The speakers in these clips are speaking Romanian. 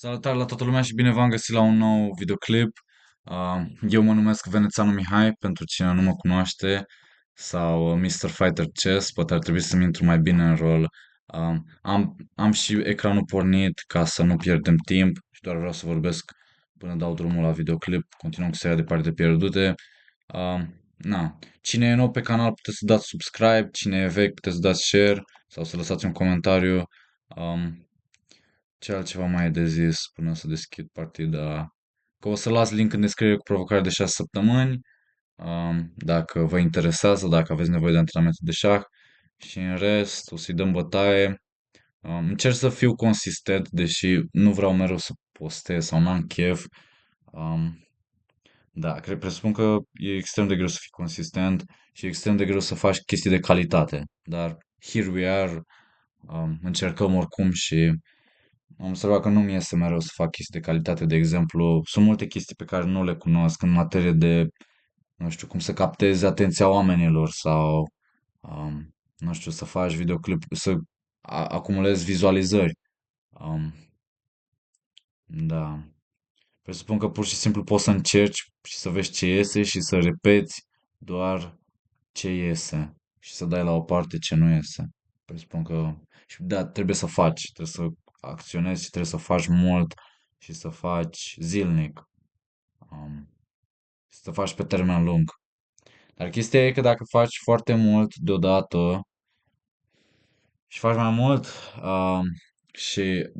Salutare la toată lumea și bine v-am găsit la un nou videoclip. Eu mă numesc Venețanu Mihai, pentru cine nu mă cunoaște, sau Mr. Fighter Chess, poate ar trebui să-mi intru mai bine în rol. Am și ecranul pornit ca să nu pierdem timp și doar vreau să vorbesc până dau drumul la videoclip. Continuăm cu seria de parte pierdute. Na. Cine e nou pe canal puteți să dați subscribe, cine e vechi puteți să dați share sau să lăsați un comentariu. Um, ce altceva mai e de zis până să deschid partida? Că o să las link în descriere cu provocarea de 6 săptămâni, dacă vă interesează, dacă aveți nevoie de antrenamente de șah. Și în rest, o să-i dăm bătaie. Încerc să fiu consistent, deși nu vreau mereu să postez sau n-am chef. Um, da, presupun că e extrem de greu să fii consistent și e extrem de greu să faci chestii de calitate. Dar here we are, încercăm oricum și am observat că nu mi iese mereu să fac chestii de calitate, de exemplu. Sunt multe chestii pe care nu le cunosc în materie de, nu știu, cum să captezi atenția oamenilor sau, nu știu, să faci videoclip, să acumulezi vizualizări. Um, da. Presupun că pur și simplu poți să încerci și să vezi ce iese și să repeți doar ce iese și să dai la o parte ce nu iese. Presupun că și da, trebuie să faci, trebuie să acționezi și trebuie să faci mult și să faci zilnic, um, să faci pe termen lung. Dar chestia e că dacă faci foarte mult deodată și faci mai mult, și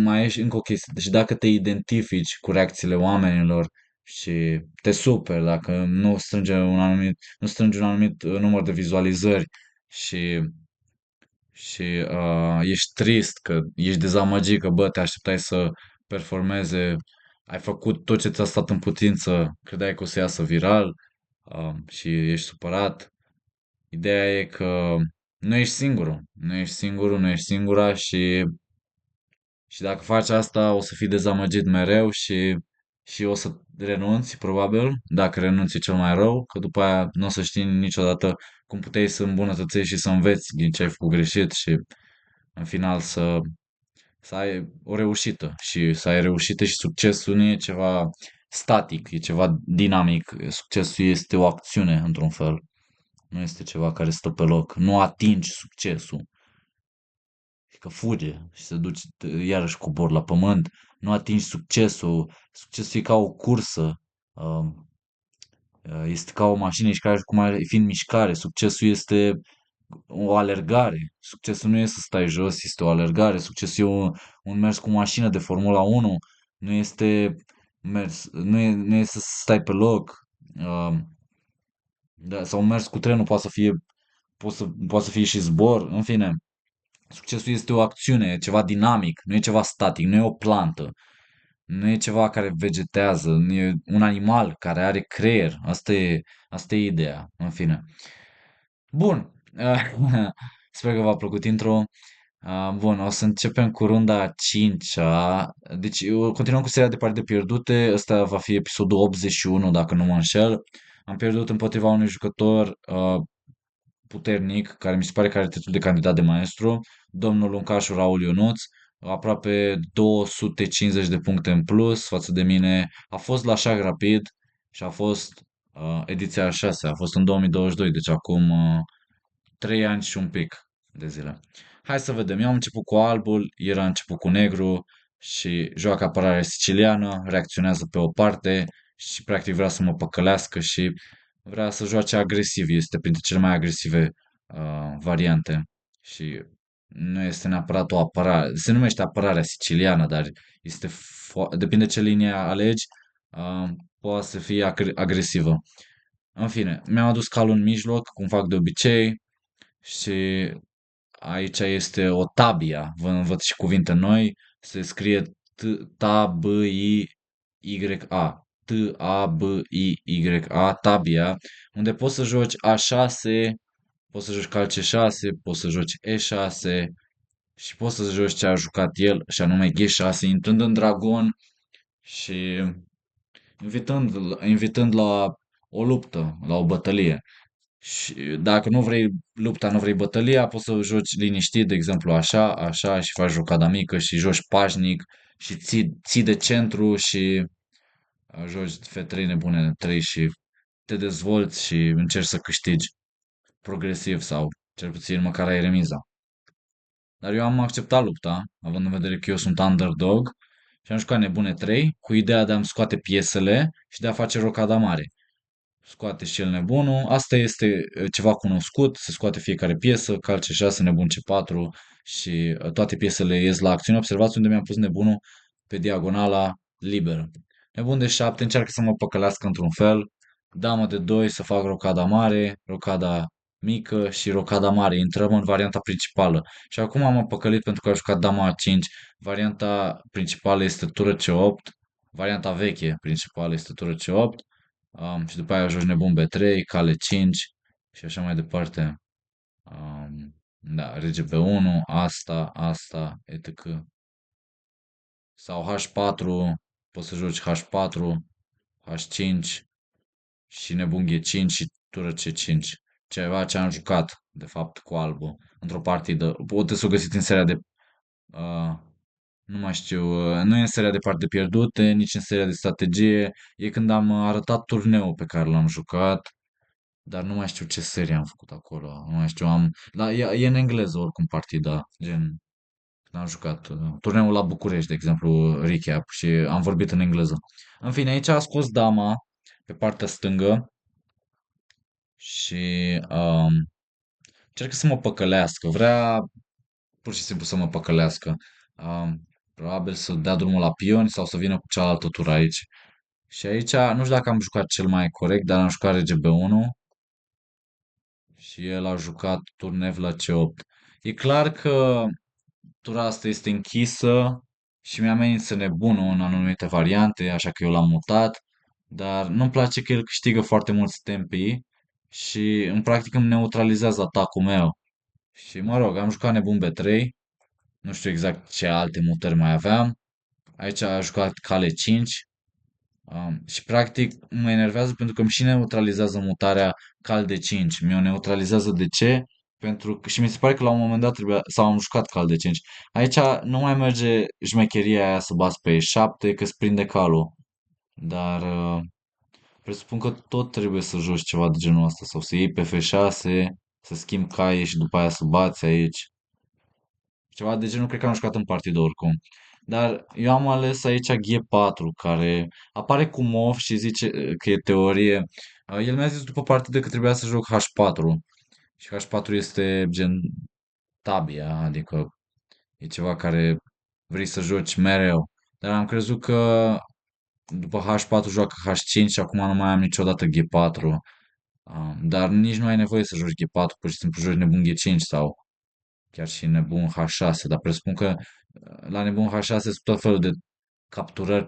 mai ești încă o chestie. Deci dacă te identifici cu reacțiile oamenilor și te superi dacă nu strângi un anumit număr de vizualizări și ești trist, că ești dezamăgit, că bă, te așteptai să performeze, ai făcut tot ce ți-a stat în putință, credeai că o să iasă viral, și ești supărat. Ideea e că nu ești singurul, nu ești singurul, nu ești singura și dacă faci asta o să fii dezamăgit mereu și o să renunți, probabil, dacă renunți e cel mai rău, că după aia nu o să știi niciodată cum puteai să îmbunătățești și să înveți din ce ai făcut greșit și în final să ai o reușită și să ai reușită și succesul nu e ceva static, e ceva dinamic. Succesul este o acțiune într-un fel, nu este ceva care stă pe loc. Nu atingi succesul, și că fuge și se duce iarăși cobor la pământ. Nu atingi succesul. Succesul e ca o cursă. um, Este ca o mașină și care cum ar fi în mișcare. Succesul este o alergare. Succesul nu e să stai jos, este o alergare. Succesul e un mers cu mașină de Formula 1. Nu este mers, nu e să stai pe loc. Da, sau mers cu trenul poate să fie și zbor. În fine, succesul este o acțiune, e ceva dinamic, nu e ceva static, nu e o plantă, nu e ceva care vegetează, nu e un animal care are creier. Asta e ideea, în fine. Bun. Sper că v-a plăcut intro. Bun, o să începem cu runda a 5-a. Deci, continuăm cu seria de partide pierdute. Ăsta va fi episodul 81, dacă nu mă înșel. Am pierdut împotriva unui jucător puternic, care mi se pare că are titlul de candidat de maestru, domnul Luncașu Raul Ionuț, aproape 250 de puncte în plus față de mine. A fost la Șah Rapid și a fost ediția a 6, a fost în 2022, deci acum 3 ani și un pic de zile. Hai să vedem. Eu am început cu albul, el a început cu negru și joacă apărare siciliană, reacționează pe o parte și practic vrea să mă păcălească și vrea să joace agresiv. Este printre cele mai agresive variante și nu este neapărat o apărare. Se numește apărarea siciliană, dar depinde ce linie alegi, uh, poate să fie agresivă. În fine, mi-am adus calul în mijloc, cum fac de obicei, și aici este o tabia. Vă învăț și cuvinte noi. Se scrie T-A-B-I-Y-A. T-A-B-I-Y-A, tabia, unde poți să joci A6, poți să joci cal C6, poți să joci E6 și poți să joci ce a jucat el, și anume G6, intrând în dragon și invitând la o luptă, la o bătălie. Și dacă nu vrei lupta, nu vrei bătălia, poți să joci liniștit, de exemplu așa, așa și faci rocada mică și joci pașnic și ții de centru și joci F3 nebune 3 și te dezvolți și încerci să câștigi progresiv sau cel puțin măcar ai remiza. Dar eu am acceptat lupta, având în vedere că eu sunt underdog și am jucat Nebune 3 cu ideea de a-mi scoate piesele și de a face rocada mare. Scoate și el nebunul, asta este ceva cunoscut, se scoate fiecare piesă, calce 6, nebun C4 și toate piesele ies la acțiune. Observați unde mi-am pus nebunul pe diagonala liberă. Nebun de 7 încearcă să mă păcălească într-un fel, damă de 2 să fac rocada mare, rocada mică și rocada mare. Intrăm în varianta principală. Și acum am păcălit pentru că a jucat dama A5. Varianta principală este tură C8. Varianta veche principală este tură C8. Și după aia joci nebun B3, cale 5 și așa mai departe. Da, rege B1, asta, etc. Sau H4, poți să joci H4, H5 și nebun G5 și tură C5. Ceva ce am jucat, de fapt, cu albul într-o partidă. Puteți să o găsiți în seria de... Uh, nu mai știu, nu e în seria de parte pierdute, nici în seria de strategie. E când am arătat turneul pe care l-am jucat. Dar nu mai știu ce serie am făcut acolo. Nu mai știu, e în engleză oricum partida, gen, am jucat turneul la București, de exemplu, recap și am vorbit în engleză. În fine, aici a scos dama pe partea stângă și încearcă să mă păcălească. Vrea pur și simplu să mă păcălească. Probabil să dea drumul la pioni sau să vină cu cealaltă tură aici. Și aici, nu știu dacă am jucat cel mai corect, dar am jucat rege B1 și el a jucat turnev la C8. E clar că tura asta este închisă și mi-amenință nebunul în anumite variante, așa că eu l-am mutat, dar nu-mi place că el câștigă foarte mulți tempi și în practică îmi neutralizează atacul meu. Și mă rog, am jucat nebun B3, nu știu exact ce alte mutări mai aveam. Aici a jucat cale 5, și practic mă enervează pentru că îmi și neutralizează mutarea cal de 5. Mi-o neutralizează de ce? Pentru că, și mi se pare că la un moment dat trebuia, sau am jucat cal de 5. Aici nu mai merge șmecheria aia să bați pe 7 că îți prinde calul. Dar presupun că tot trebuie să joci ceva de genul ăsta sau să iei pe F6, să schimbi caie și după aia să bați aici. Ceva de genul cred că am jucat în partidă oricum. Dar eu am ales aici G4, care apare cu MOV și zice că e teorie. El mi-a zis după partidă că trebuia să joc H4. Și H4 este gen tabia, adică e ceva care vrei să joci mereu. Dar am crezut că după H4 joacă H5 și acum nu mai am niciodată G4. Dar nici nu ai nevoie să joci G4, pur și simplu joci nebun G5 sau chiar și nebun H6, dar presupun că la nebun H6 sunt tot felul de capturări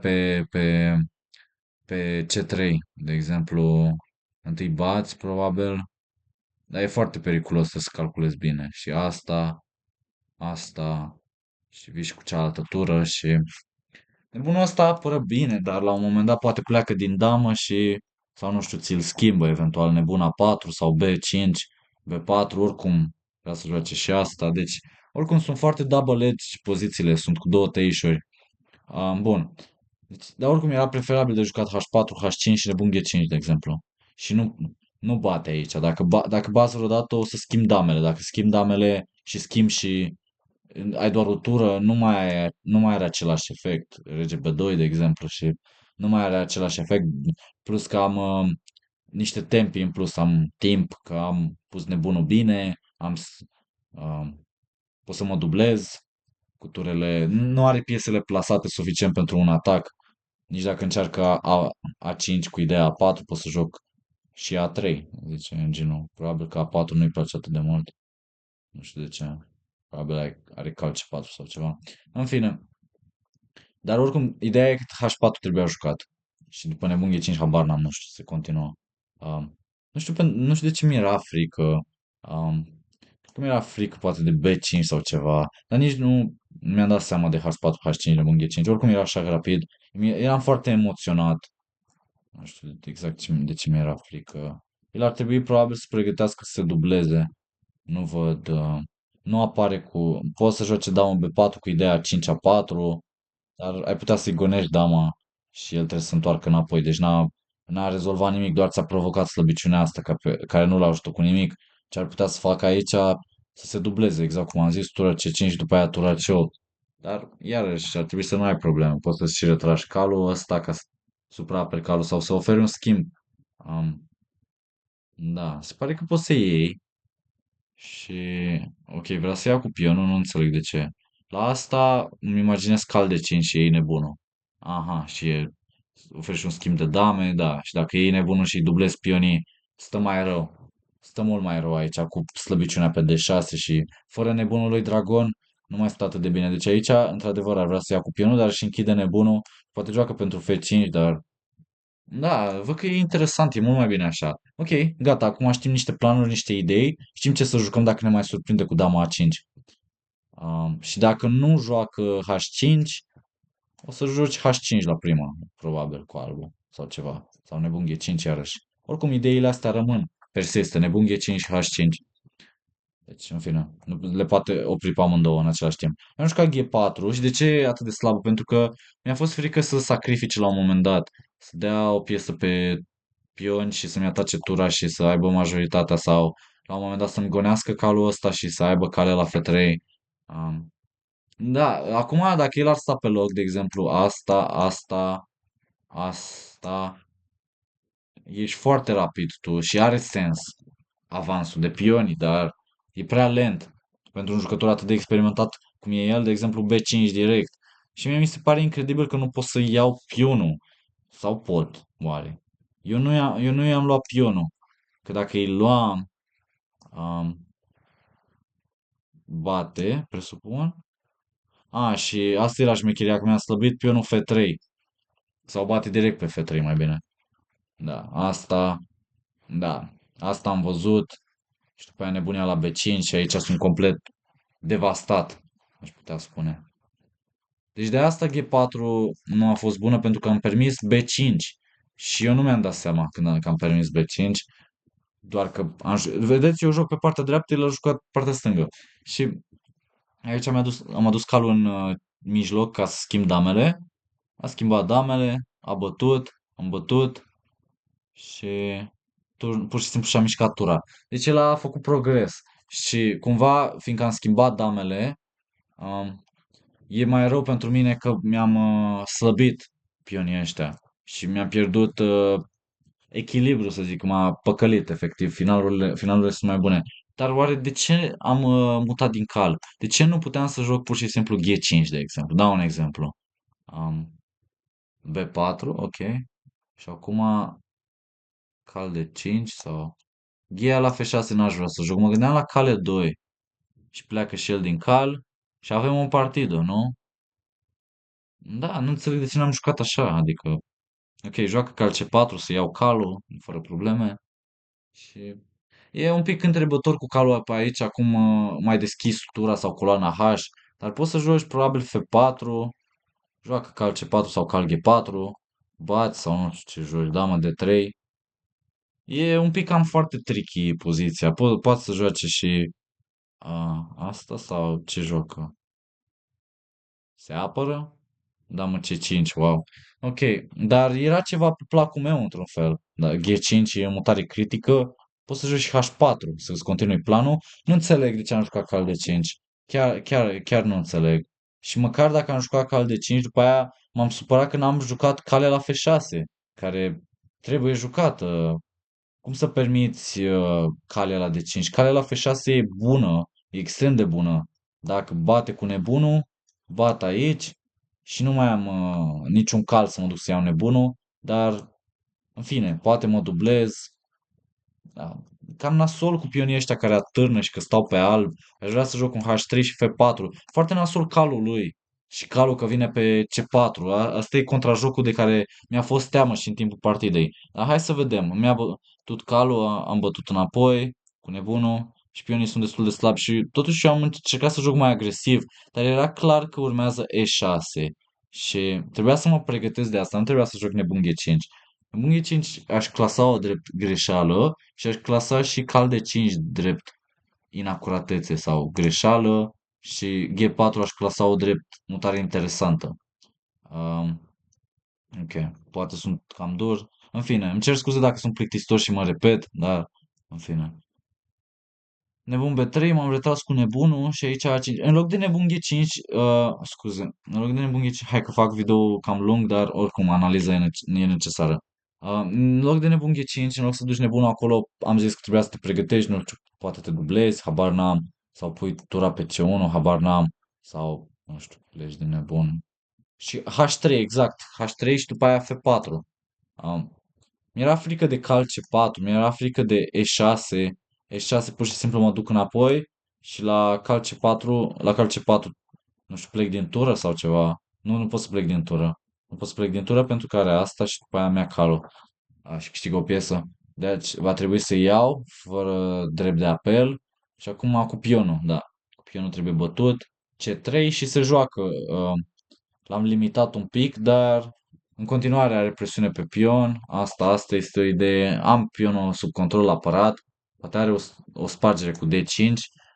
pe C3, de exemplu, întâi bați probabil, dar e foarte periculos să calculezi bine și asta și vii și cu cealaltă tură și nebunul ăsta apără bine, dar la un moment dat poate pleacă din damă și sau nu știu, ți-l schimbă eventual nebuna 4 sau B5, B4, oricum vrea să joace și asta, deci oricum sunt foarte double edge pozițiile, sunt cu două teișuri. Bun. Deci, dar oricum era preferabil de jucat H4, H5 și nebun G5, de exemplu. Și nu bate aici. Dacă bați vreodată o să schimb damele. Dacă schimb damele și schimb și ai doar o tură, nu mai are același efect. Rege B2, de exemplu, și nu mai are același efect. Plus că am niște tempi în plus, am timp, că am pus nebunul bine, uh, pot să mă dublez cu turele. Nu are piesele plasate suficient pentru un atac. Nici dacă încearcă A5 cu ideea A4, pot să joc și A3. Zice în genul. Probabil că A4 nu-i place atât de mult. Nu știu de ce. Probabil are calce 4 sau ceva. În fine. Dar oricum, ideea e că H4 trebuia jucat. Și după nebun G5 habar n-am, nu știu, se continuă. Nu știu de ce mi-era frică. Că mi-era frică poate de B5 sau ceva. Dar nici nu mi-am dat seama de H4, H5, nebun G5. Oricum era așa rapid. Eram foarte emoționat. Nu știu exact de ce mi-era frică. El ar trebui probabil să pregătească să se dubleze. Nu văd. Nu apare cu... Poți să joace daunul B4 cu ideea 5 A4. Dar ai putea să-i gonești dama și el trebuie să se întoarcă înapoi. Deci n-a rezolvat nimic, doar ți-a provocat slăbiciunea asta care nu l-a ajutat cu nimic. Ce ar putea să facă aici, să se dubleze, exact cum am zis, tură C5 și după aia tură C8. Dar, iarăși, ar trebui să nu ai probleme. Poți să-ți și retragi calul ăsta ca să supraaperi calul sau să oferi un schimb. Um, da, se pare că poți să iei. Și, ok, vrea să ia cu pionul, nu înțeleg de ce. La asta îmi imaginez cal de 5 și ei nebunul. Aha, și oferi și un schimb de dame, da. Și dacă ei nebunul și dublezi pionii, stă mai rău. Stă mult mai rău aici cu slăbiciunea pe D6 și fără nebunul lui Dragon nu mai stă atât de bine. Deci aici, într-adevăr, ar vrea să ia cu pionul, dar și închide nebunul. Poate joacă pentru F5, dar da, văd că e interesant, e mult mai bine așa. Ok, gata, acum știm niște planuri, niște idei, știm ce să jucăm dacă ne mai surprinde cu dama A5. Și dacă nu joacă H5, o să joci H5 la prima, probabil, cu albul sau ceva. Sau nebun G5 iarăși. Oricum, ideile astea rămân. Persistă, nebun G5 și H5. Deci, în fine, le poate opri pe amândouă în același timp. Am jucat G4 și de ce e atât de slabă? Pentru că mi-a fost frică să sacrifice la un moment dat. Să dea o piesă pe pioni și să-mi atace tura și să aibă majoritatea sau la un moment dat să-mi gonească calul ăsta și să aibă cale la F3. Um, da, acum dacă el ar sta pe loc, de exemplu, asta, ești foarte rapid tu și are sens avansul de pioni, dar e prea lent pentru un jucător atât de experimentat cum e el, de exemplu B5 direct. Și mie mi se pare incredibil că nu pot să iau pionul. Sau pot, oare? Eu nu i-am luat pionul. Că dacă îi luam, um, bate, presupun. Și asta era șmecheria, că mi-a slăbit pionul F3. Sau bate direct pe F3 mai bine. Da, da, asta am văzut. Și după aia nebunia la B5 și aici sunt complet devastat, aș putea spune. Deci de asta G4 nu a fost bună pentru că am permis B5. Și eu nu mi-am dat seama când am permis B5. Doar că vedeți, eu joc pe partea dreaptă, el a jucat pe partea stângă. Și aici am adus calul în mijloc ca să schimb damele. A schimbat damele, a bătut, am bătut și pur și simplu și-a mișcat tura. Deci el a făcut progres. Și cumva, fiindcă am schimbat damele, um, e mai rău pentru mine că mi-am slăbit pionii ăștia și mi-am pierdut echilibru, să zic, m-a păcălit efectiv, finalurile sunt mai bune. Dar oare de ce am mutat din cal? De ce nu puteam să joc pur și simplu G5, de exemplu? Dau un exemplu. Um, B4, ok. Și acum cal de 5 sau... Ghia la F6 n-aș vrea să joc. Mă gândeam la cale 2 și pleacă și el din cal și avem un partidă, nu? Da, nu înțeleg de ce n-am jucat așa, adică, ok, joacă cal C4 să iau calul, fără probleme și e un pic întrebător cu calul pe aici, acum mai deschis tura sau coloana H, dar poți să joci probabil F4, joacă cal C4 sau cal G4, bați sau nu știu ce joci, damă D3. E un pic cam foarte tricky poziția, poate să joace și asta sau ce joacă? Se apără? Da, mă, C5, wow. Ok, dar era ceva pe placul meu într-un fel. Da, G5 e mutare critică, poți să joci și H4, să-ți continui planul. Nu înțeleg de ce am jucat cal de 5. Chiar nu înțeleg. Și măcar dacă am jucat cal de 5, după aia m-am supărat că n-am jucat cale la F6, care trebuie jucată. Cum să permiți calea la D5? Calea la F6 e bună, e extrem de bună. Dacă bate cu nebunul, bat aici și nu mai am niciun cal să mă duc să iau nebunul, dar în fine, poate mă dublez. Da. Cam nasol cu pionii ăștia care atârnă și că stau pe alb. Aș vrea să joc un H3 și F4. Foarte nasol calul lui. Și calul că vine pe C4. Asta e contrajocul de care mi-a fost teamă și în timpul partidei. Dar hai să vedem. Mi-a bătut calul, am bătut înapoi cu nebunul și pionii sunt destul de slabi și totuși eu am încercat să joc mai agresiv, dar era clar că urmează E6 și trebuia să mă pregătesc de asta, nu trebuia să joc nebun G5. Nebun G5 aș clasa-o drept greșeală și aș clasa și cal de 5 drept inacuratețe sau greșeală și G4 aș clasa-o drept mutare interesantă. Um, ok, poate sunt cam dur. În fine, îmi cer scuze dacă sunt plictisitor și mă repet, dar în fine. Nebun B3, m-am retras cu nebunul și aici A5. În loc de nebun G5, scuze, în loc de nebun G5, hai că fac video cam lung, dar oricum analiza e necesară. În loc de nebun G5, în loc să duci nebunul acolo, am zis că trebuia să te pregătești, nu știu, poate te dublezi, habar n-am, sau pui tura pe C1, habar n-am, sau, nu știu, pleci din nebun. Și H3, exact, H3 și după aia F4. Mi-era frică de cal C4, mi-era frică de E6. E6 pur și simplu mă duc înapoi și la cal C4, nu știu, plec din tură sau ceva. Nu pot să plec din tură. Nu pot să plec din tură pentru că are asta și după aia mi-a calul. Și câștig o piesă. Deci va trebui să iau fără drept de apel. Și acum cu pionul, da. Cu pionul trebuie bătut. C3 și se joacă. L-am limitat un pic, dar în continuare are presiune pe pion. Asta este o idee. Am pionul sub control apărat. Poate are o spargere cu D5,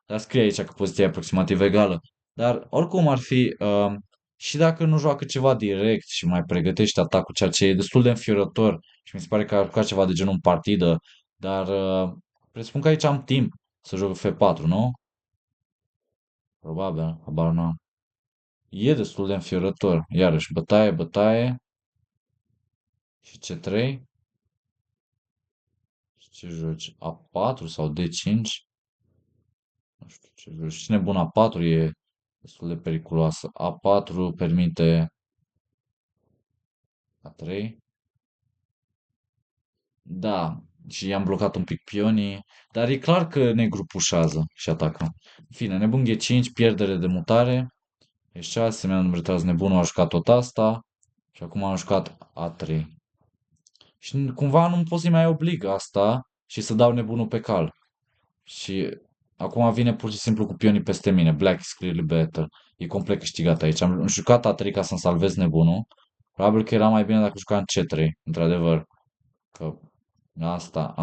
dar scrie aici că poziția e aproximativ egală. Dar oricum ar fi, și dacă nu joacă ceva direct și mai pregătește atacul, ceea ce e destul de înfiorător și mi se pare că ar juca ceva de genul în partidă, dar presupun că aici am timp să joc F4, nu? Probabil, habar n-am. E destul de înfiorător. Iarăși, bătaie și C3. Ce joci? A4 sau D5? Nu știu ce joci. Cine bun A4 e destul de periculoasă. A4 permite A3. Da, și i-am blocat un pic pionii, dar e clar că negru pușează și atacă. În fine, nebun G5, pierdere de mutare. E6, mi-am retras nebunul, a jucat tot asta. Și acum am jucat A3. Și cumva nu pot să-i mai oblig asta și să dau nebunul pe cal. Și acum vine pur și simplu cu pionii peste mine. Black is clearly better. E complet câștigat aici. Am jucat A3 ca să-mi salvez nebunul. Probabil că era mai bine dacă jucam C3, într-adevăr. Că asta,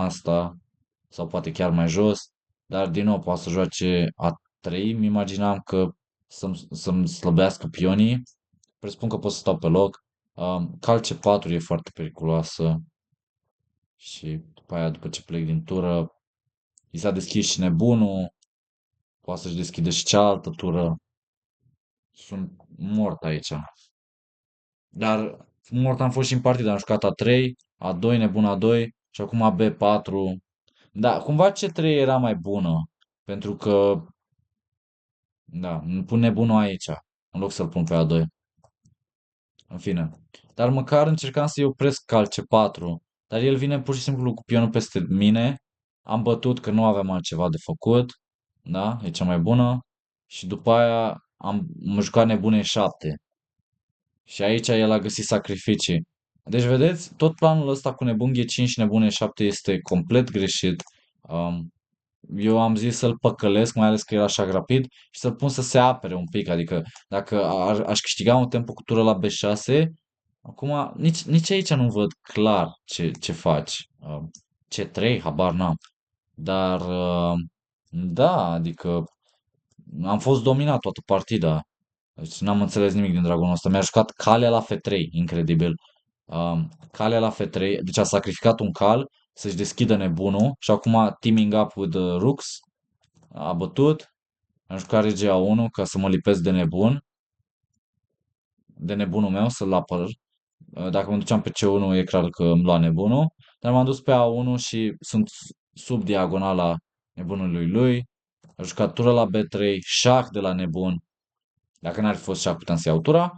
sau poate chiar mai jos. Dar din nou poate să joace A3. Mi imaginam că să-mi slăbească pionii. Presupun că pot să stau pe loc. Cal C4 e foarte periculoasă. Și după aia, după ce plec din tură, i s-a deschis și nebunul. Poate să-și deschide și cealaltă tură. Sunt mort aici. Dar mort am fost și în partidă. Am jucat A3, A2, nebun A2 și acum B4. Da, cumva C3 era mai bună. Pentru că, da, îmi pun nebunul aici. În loc să-l pun pe A2. În fine. Dar măcar încercam să-i opresc cal C4. Dar el vine pur și simplu cu pionul peste mine. Am bătut că nu aveam altceva de făcut. Da, e cea mai bună. Și după aia am jucat nebune 7. Și aici el a găsit sacrificii. Deci, vedeți, tot planul ăsta cu nebun G5 și nebun E7 este complet greșit. Eu am zis să-l păcălesc, mai ales că era așa rapid, și să-l pun să se apere un pic. Adică, dacă aș câștiga un tempo cu tură la B6, acum nici aici nu văd clar ce faci. C3, habar n-am. Dar, da, adică am fost dominat toată partida. Deci n-am înțeles nimic din dragonul ăsta. Mi-a jucat calea la F3, incredibil. Calea la F3, deci a sacrificat un cal să-și deschidă nebunul și acum teaming up with the rooks, a bătut, am jucat rege A1 ca să mă lipesc de nebunul meu, să-l apăr. Dacă mă duceam pe C1 e clar că îmi lua nebunul, dar m-am dus pe A1 și sunt sub diagonala nebunului lui. A jucat tură la B3, șah de la nebun. Dacă n-ar fi fost șah, puteam să iau tura.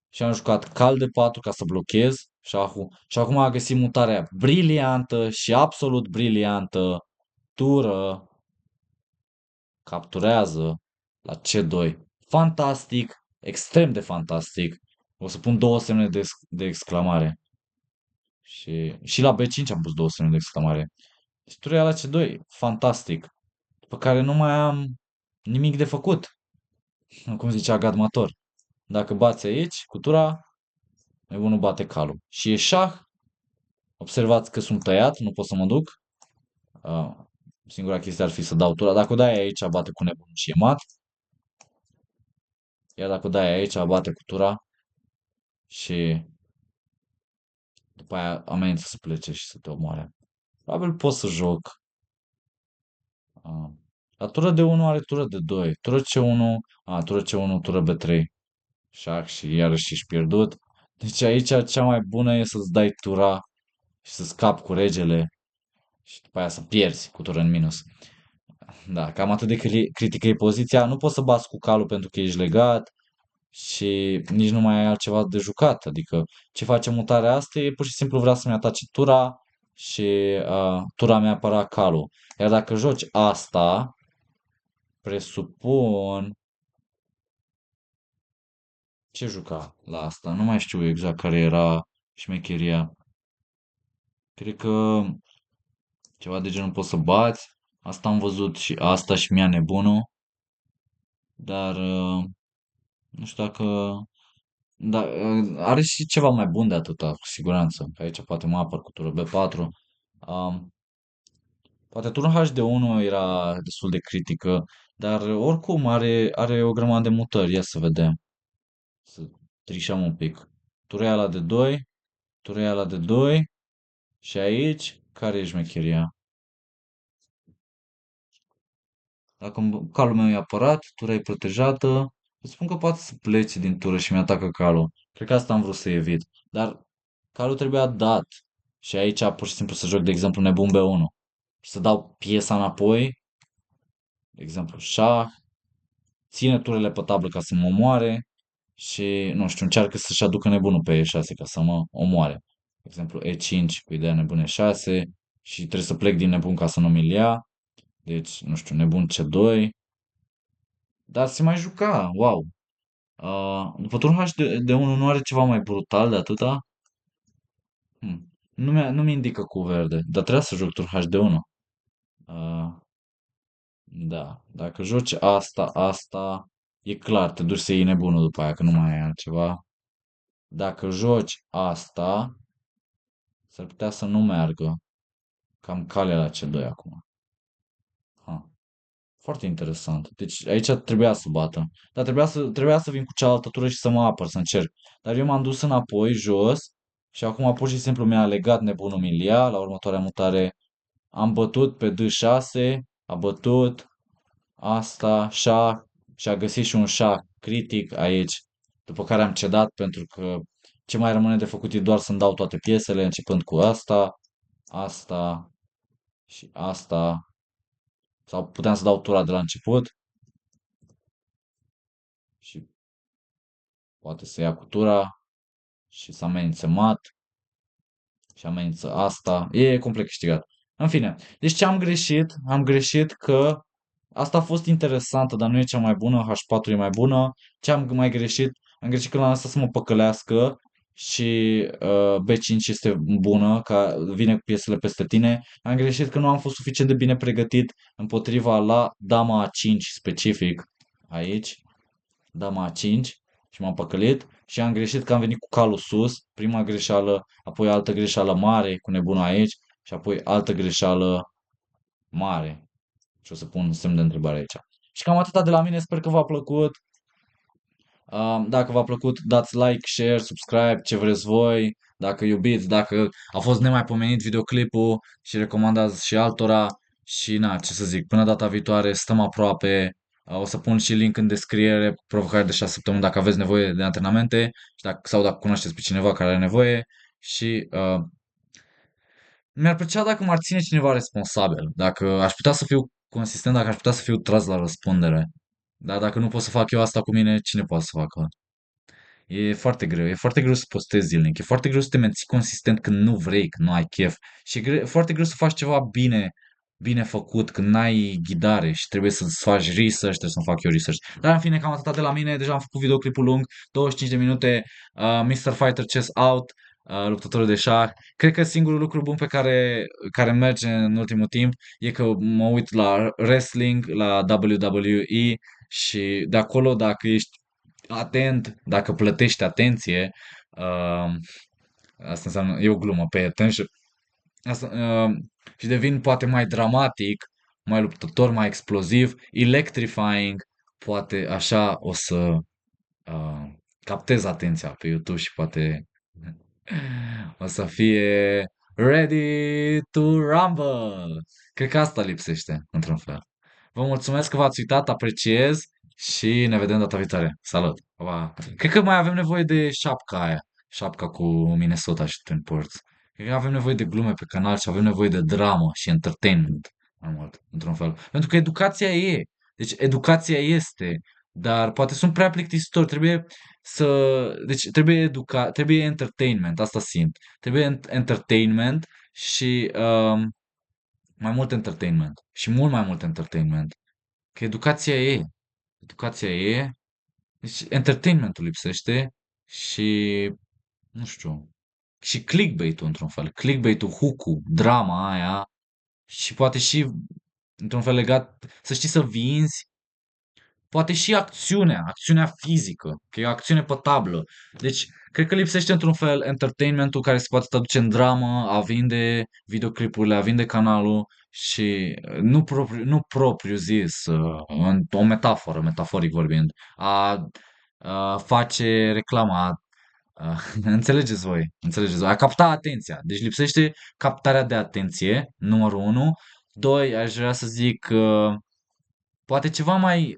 Și am jucat cal de 4 ca să blochez șahul. Și acum a găsit mutarea briliantă și absolut briliantă. Tură, capturează la C2. Fantastic, extrem de fantastic. O să pun două semne de exclamare. Și la B5 am pus două semne de exclamare. Și tura la C2, fantastic. După care nu mai am nimic de făcut. Cum zicea Gadmator. Dacă bați aici, cu tura, nebunul bate calul. Și e șah. Observați că sunt tăiat, nu pot să mă duc. Uh, Singura chestie ar fi să dau tura. Dacă o dai aici, bate cu nebunul și e mat. Iar dacă o dai aici, bate cu tura și după aia amenință să plece și să te omoare. Probabil pot să joc. Uh, la tură de 1 are tură de 2. Tură C1, tură C1, tură B3. Șac și iarăși ești pierdut. Deci aici cea mai bună e să-ți dai tura și să scapi cu regele și după aia să pierzi cu tură în minus. Da, cam atât de critică e poziția. Nu poți să bați cu calul pentru că ești legat și nici nu mai ai altceva de jucat. Adică ce face mutarea asta e pur și simplu vrea să-mi atace tura și tura mi-a apăra calul. Iar dacă joci asta, presupun... Ce juca la asta? Nu mai știu exact care era șmecheria. Cred că ceva de genul poți să bați. Asta am văzut și asta și mi-a nebunul. Dar nu știu dacă... Da, are și ceva mai bun de atâta, cu siguranță. Că aici poate mă apăr cu tură B4. Um, poate turul HD1 era destul de critică, dar oricum are o grămadă de mutări. Ia să vedem. Să trișăm un pic. Turea la de 2, turea la de 2 și aici, care e șmecheria? Dacă calul meu e apărat, tura e protejată, îți spun că poate să plece din tură și mi-atacă calul. Cred că asta am vrut să evit. Dar calul trebuia dat. Și aici pur și simplu să joc, de exemplu, nebun B1. Și să dau piesa înapoi, de exemplu, șah, ține turele pe tablă ca să mă omoare și, nu știu, încearcă să-și aducă nebunul pe E6 ca să mă omoare. De exemplu, E5 cu ideea nebun E6 și trebuie să plec din nebun ca să nu mi-l ia. Deci, nu știu, nebun C2. Dar se mai juca, wow. După turul de 1 nu are ceva mai brutal de atâta? Nu mi indică cu verde, dar trebuia să joc tur HD1. Uh, da, dacă joci asta, e clar, te duci să iei nebunul după aia, că nu mai ai altceva. Dacă joci asta, s-ar putea să nu meargă. Cam cale la C2 acum. Ha. Foarte interesant. Deci aici trebuia să bată. Dar trebuia să vin cu cealaltă tură și să mă apăr, să încerc. Dar eu m-am dus înapoi, jos, și acum pur și simplu mi-a legat nebunul Milia la următoarea mutare. Am bătut pe D6, a bătut asta, șah, și a găsit și un șah critic aici, după care am cedat pentru că ce mai rămâne de făcut e doar să-mi dau toate piesele, începând cu asta și asta. Sau puteam să dau tura de la început și poate să ia cu tura și să amenințe mat și amenință asta. E complet câștigat. În fine, deci ce am greșit? Am greșit că asta a fost interesantă, dar nu e cea mai bună, H4 e mai bună. Ce am mai greșit? Am greșit că l-am lăsat să mă păcălească și B5 este bună, că vine cu piesele peste tine. Am greșit că nu am fost suficient de bine pregătit împotriva la dama A5 specific aici, dama A5 și m-am păcălit și am greșit că am venit cu calul sus, prima greșeală, apoi altă greșeală mare cu nebunul aici și apoi altă greșeală mare. Și o să pun semn de întrebare aici. Și cam atâta de la mine, sper că v-a plăcut. Dacă v-a plăcut, dați like, share, subscribe, ce vreți voi. Dacă iubiți, dacă a fost nemaipomenit videoclipul și recomandați și altora. Și na, ce să zic, până data viitoare, stăm aproape. O să pun și link în descriere, provocare de 6 săptămâni dacă aveți nevoie de antrenamente sau dacă cunoașteți pe cineva care are nevoie. Și mi-ar plăcea dacă m-ar ține cineva responsabil, dacă aș putea să fiu consistent, dacă aș putea să fiu tras la răspundere. Dar dacă nu pot să fac eu asta cu mine, cine poate să facă? E foarte greu să postezi zilnic, e foarte greu să te menții consistent când nu vrei, când nu ai chef și foarte greu să faci ceva bine făcut când n-ai ghidare și trebuie să-ți faci research, trebuie să-mi fac eu research. Dar în fine, cam atât de la mine, deja am făcut videoclipul lung, 25 de minute, Mr. Fighter Chess Out, luptătorul de șah. Cred că singurul lucru bun care merge în ultimul timp e că mă uit la wrestling, la WWE și de acolo, dacă ești atent, dacă plătești atenție, uh, asta înseamnă, e o glumă, pay attention, asta, și devin poate mai dramatic, mai luptător, mai exploziv, electrifying, poate așa uh, captez atenția pe YouTube și poate o să fie ready to rumble. Cred că asta lipsește, într-un fel. Vă mulțumesc că v-ați uitat, apreciez și ne vedem data viitoare. Salut! Pa, pa. Cred că mai avem nevoie de șapca aia, șapca cu Minnesota și Twin Ports. Cred că avem nevoie de glume pe canal și avem nevoie de dramă și entertainment mai mult, într-un fel. Pentru că educația e. Deci educația este, dar poate sunt prea plictisitori. Deci trebuie entertainment, asta simt. Trebuie entertainment și mai mult entertainment. Și mult mai mult entertainment. Că educația e. Educația e. Deci entertainmentul lipsește și, nu știu, și clickbait-ul într-un fel. Clickbait-ul, hook-ul, drama aia și poate și, într-un fel legat, să știi să vinzi. Poate și acțiunea fizică, că e o acțiune pe tablă. Deci, cred că lipsește într-un fel entertainmentul care se poate traduce în dramă, a vinde videoclipurile, a vinde canalul și nu propriu zis, o metaforă, metaforic vorbind, a face reclama, înțelegeți voi, a capta atenția. Deci lipsește captarea de atenție, numărul unu. Doi, aș vrea să zic, poate ceva mai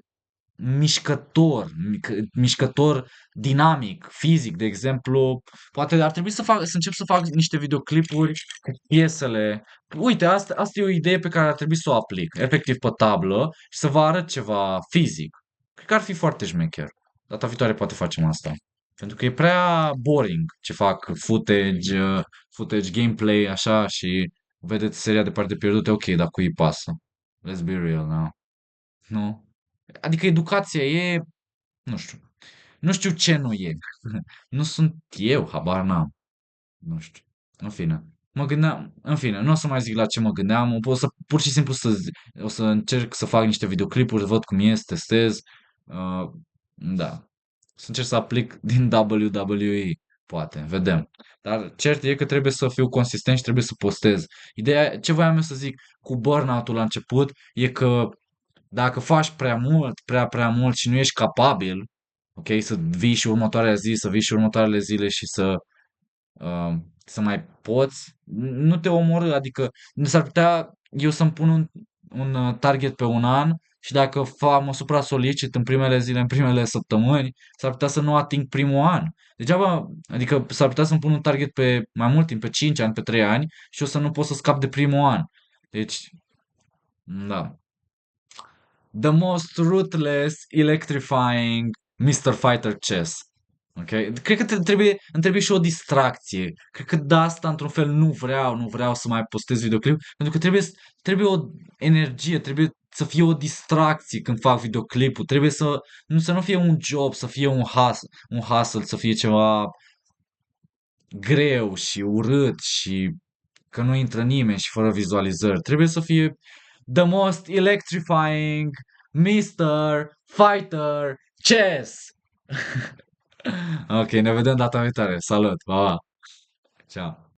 mișcător, dinamic, fizic, de exemplu. Poate ar trebui să încep să fac niște videoclipuri cu piesele. Uite, asta e o idee pe care ar trebui să o aplic, efectiv pe tablă și să vă arăt ceva fizic. Cred că ar fi foarte șmecher. Data viitoare poate facem asta. Pentru că e prea boring ce fac footage, gameplay, așa și vedeți seria de parte pierdute, ok, dar cui îi pasă? Let's be real now. Nu? Adică educația e, nu știu. Nu știu ce nu e. Nu sunt eu, habar n-am. Nu știu. În fine. Mă gândeam, în fine, nu o să mai zic la ce mă gândeam, o să pur și simplu o să încerc să fac niște videoclipuri, văd cum ies, testez. Uh, da. Să încerc să aplic din WWE, poate, vedem. Dar cert e că trebuie să fiu consistent și trebuie să postez. Ideea, ce voiam eu să zic cu burnout-ul la început, e că dacă faci prea mult, prea mult și nu ești capabil, ok, să vii și următoarea zi, să vii și următoarele zile și uh, să mai poți, nu te omorâ, adică nu s-ar putea eu să-mi pun un target pe un an și dacă mă supra-solicit în primele zile, în primele săptămâni, s-ar putea să nu ating primul an. Degeaba, adică s-ar putea să-mi pun un target pe mai mult timp, pe 5 ani, pe 3 ani și o să nu pot să scap de primul an. Deci, da. The most ruthless, electrifying Mr. Fighter Chess. Ok? Cred că îmi trebuie și o distracție. Cred că de asta, într-un fel, nu vreau să mai postez videoclip, pentru că trebuie o energie, trebuie să fie o distracție când fac videoclipul. Trebuie să nu fie un job, să fie un hustle, să fie ceva greu și urât și că nu intră nimeni și fără vizualizări. Trebuie să fie the most electrifying Mr. Fighter Chess. Ok, ne vedem data viitoare. Salut, pa, pa. Ciao.